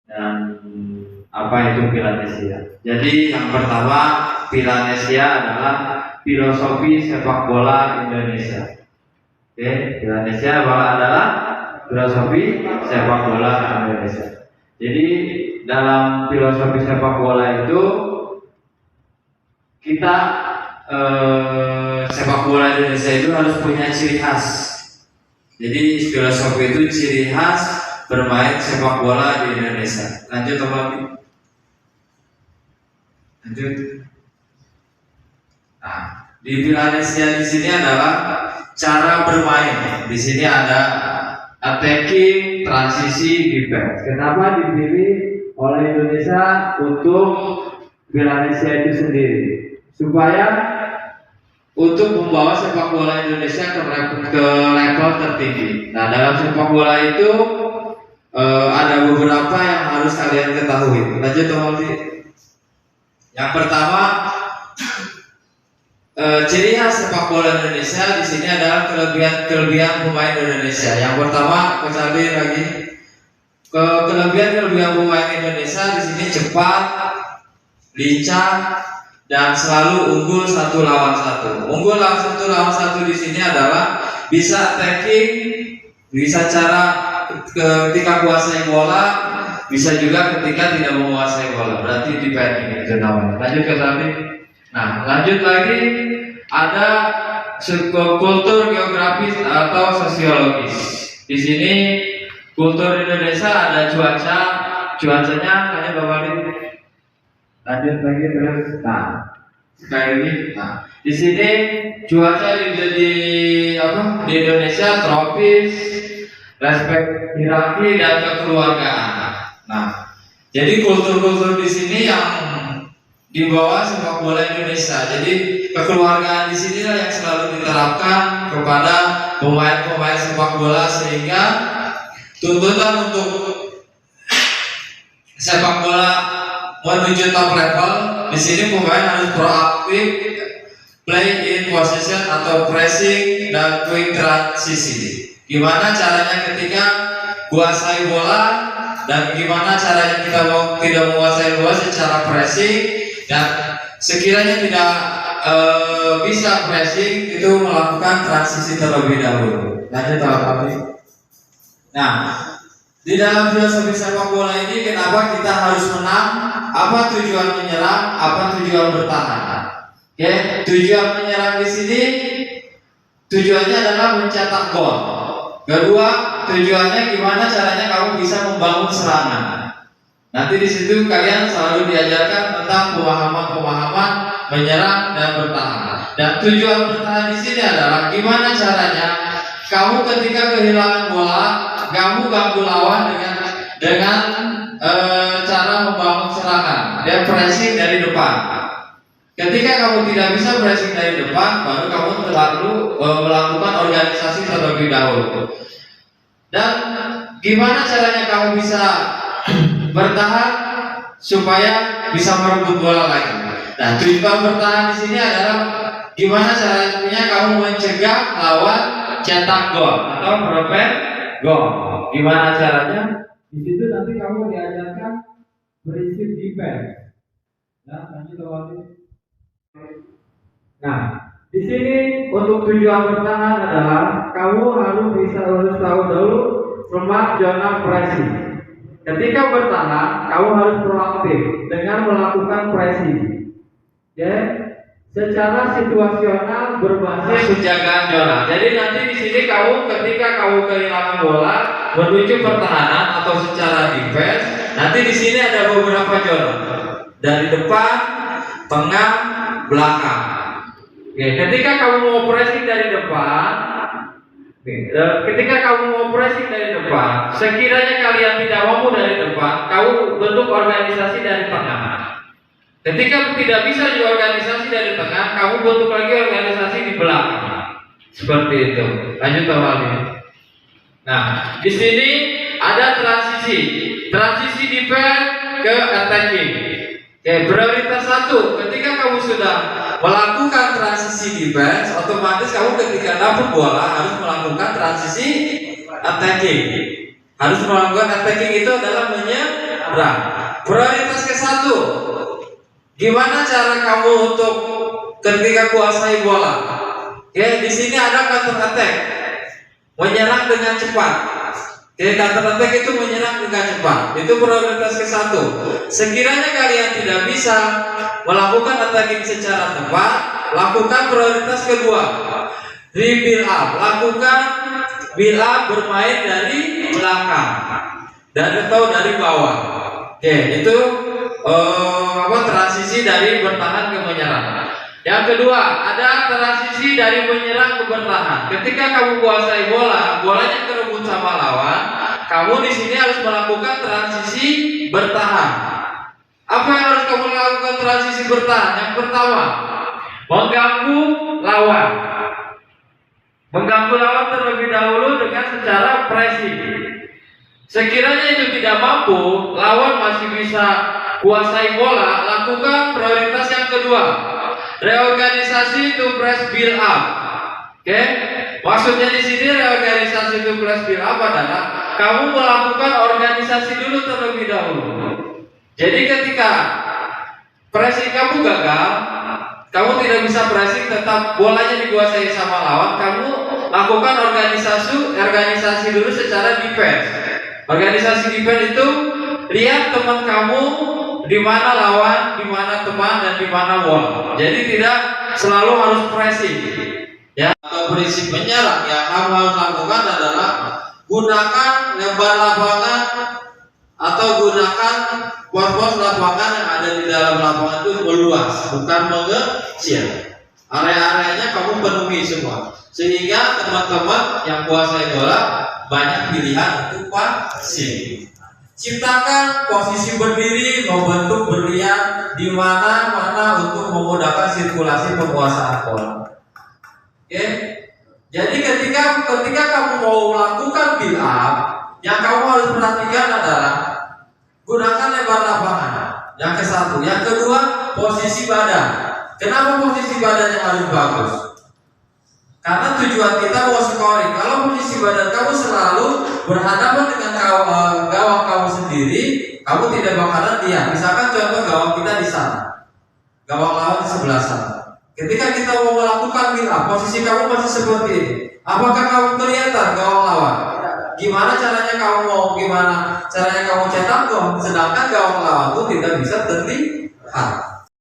dan apa itu Pilanesia. Jadi yang pertama, Pilanesia adalah filosofi sepak bola Indonesia. Oke, Pilanesia adalah filosofi sepak bola Indonesia. Jadi dalam filosofi sepak bola itu kita sepak bola Indonesia itu harus punya ciri khas. Jadi filosofi itu ciri khas bermain sepak bola di Indonesia. Lanjut lagi. Lanjut. Nah, di Pilanesia di sini adalah cara bermain. Di sini ada attacking, transisi, defense. Kenapa dipilih oleh Indonesia untuk Pilanesia itu sendiri? Supaya untuk membawa sepak bola Indonesia ke level tertinggi. Nah, dalam sepak bola itu ada beberapa yang harus kalian ketahui. Lanjut teman-teman. Yang pertama, ciri khas sepak bola Indonesia di sini adalah kelebihan pemain Indonesia. Yang pertama, kecuali lagi kelebihan pemain Indonesia di sini cepat, lincah, dan selalu unggul satu lawan satu. Unggul satu lawan satu di sini adalah bisa attacking, bisa cara ketika kuasai bola, bisa juga ketika tidak menguasai bola. Berarti defending itu namanya. Lanjut ke samping. Nah, lanjut lagi ada kultur geografis atau sosiologis. Di sini kultur Indonesia ada cuacanya hanya Bapak Lihat. Lanjut lagi terus. Nah, sekali lagi. Nah, di sini cuaca di Indonesia tropis, respek hierarki dan kekeluargaan. Nah, jadi kultur-kultur di sini yang dibawa sepak bola Indonesia. Jadi kekeluargaan di sinilah yang selalu diterapkan kepada pemain-pemain sepak bola sehingga tuntutan untuk sepak bola menuju top level di sini pemain harus proaktif, play in possession atau pressing dan quick transisi. Gimana caranya ketika kuasai bola dan gimana caranya kita tidak menguasai bola secara pressing dan sekiranya tidak bisa pressing itu melakukan transisi terlebih dahulu. Lanjut teman-teman. Nah, di dalam filosofi sepak bola ini kenapa kita harus menang? Apa tujuan menyerang? Apa tujuan bertahan? Oke, tujuan menyerang di sini tujuannya adalah mencetak gol. Kedua, tujuannya gimana caranya kamu bisa membangun serangan. Nanti di situ kalian selalu diajarkan tentang pemahaman menyerang dan bertahan. Dan tujuan bertahan di sini adalah gimana caranya kamu ketika kehilangan bola, kamu ganggu lawan dengan cara membangun serangan. Dia pressing dari depan. Ketika kamu tidak bisa pressing dari depan, baru kamu perlu melakukan organisasi terlebih dahulu. Dan gimana caranya kamu bisa bertahan supaya bisa merebut bola lagi. Nah, tujuan bertahan di sini adalah gimana caranya kamu mencegah lawan cetak gol atau prevent gol. Gimana caranya? Di situ nanti kamu diajarkan prinsip defense. Nah, di sini untuk tujuan bertahan adalah kamu harus tahu dulu format zona pressing. Ketika bertahan, kamu harus proaktif dengan melakukan pressing. Ya, secara situasional berbasis penjagaan zona. Jadi nanti di sini ketika kamu kehilangan bola menuju pertahanan atau secara defense, nanti di sini ada beberapa zona. Dari depan, tengah, belakang. Oke, ketika kamu mau pressing dari depan, sekiranya kalian tidak mampu dari depan, kamu bentuk organisasi dari tengah. Ketika tidak bisa diorganisasi dari tengah, kamu bentuk lagi organisasi di belakang. Seperti itu. Lanjut teman-teman. Nah, di sini ada transisi defense ke attacking. Oke, prioritas 1, ketika kamu sudah melakukan transisi defense, otomatis kamu ketika dapat bola harus melakukan transisi attacking. Harus melakukan attacking itu adalah run. Prioritas ke satu, gimana cara kamu untuk ketika kuasai bola? Oke, di sini ada counter attack, menyerang dengan cepat. Oke, counter attack itu menyerang dengan cepat. Itu prioritas ke satu. Sekiranya kalian tidak bisa melakukan attacking secara tepat, lakukan prioritas kedua, rebuild up. Lakukan build up, bermain dari belakang atau dari bawah. Oke, itu transisi dari bertahan ke menyerang. Yang kedua, ada transisi dari menyerang ke bertahan. Ketika kamu kuasai bola, bolanya kerebut sama lawan, kamu di sini harus melakukan transisi bertahan. Apa yang harus kamu lakukan transisi bertahan? Yang pertama, mengganggu lawan. Mengganggu lawan terlebih dahulu dengan secara pressing. Sekiranya itu tidak mampu, lawan masih bisa kuasai bola, lakukan prioritas yang kedua, reorganisasi to press build up. Oke, maksudnya di sini reorganisasi to press build up adalah kamu melakukan organisasi dulu terlebih dahulu. Jadi ketika pressing kamu gagal, kamu tidak bisa pressing, tetap bolanya dikuasai sama lawan, kamu lakukan organisasi dulu secara defense. Organisasi defense itu lihat teman kamu di mana lawan, di mana teman, dan di mana wall. Jadi tidak selalu harus pressing. Ya, prinsip menyerang yang kamu harus lakukan adalah gunakan lebar lapangan atau gunakan pos-pos lapangan yang ada di dalam lapangan itu meluas, bukan mengecil. Area-areanya kamu penuhi semua, sehingga teman-teman yang kuasai bola banyak pilihan untuk passing. Ciptakan posisi berdiri, membentuk berlian di mana-mana untuk memudahkan sirkulasi penguasaan bola. Oke, jadi ketika kamu mau melakukan build up, yang kamu harus perhatikan adalah gunakan lebar lapangan. Yang ke satu, yang kedua posisi badan. Kenapa posisi badannya harus bagus? Karena tujuan kita mau scoring. Kalau posisi badan kamu selalu berhadapan dengan gawang kamu sendiri, kamu tidak bakalan lihat. Misalkan contoh gawang kita di sana, gawang lawan di sebelah sana. Ketika kita mau melakukan build up, posisi kamu masih seperti ini. Apakah kamu kelihatan gawang lawan? Gimana caranya kamu cetak gol? Sedangkan gawang lawan itu tidak bisa terlihat.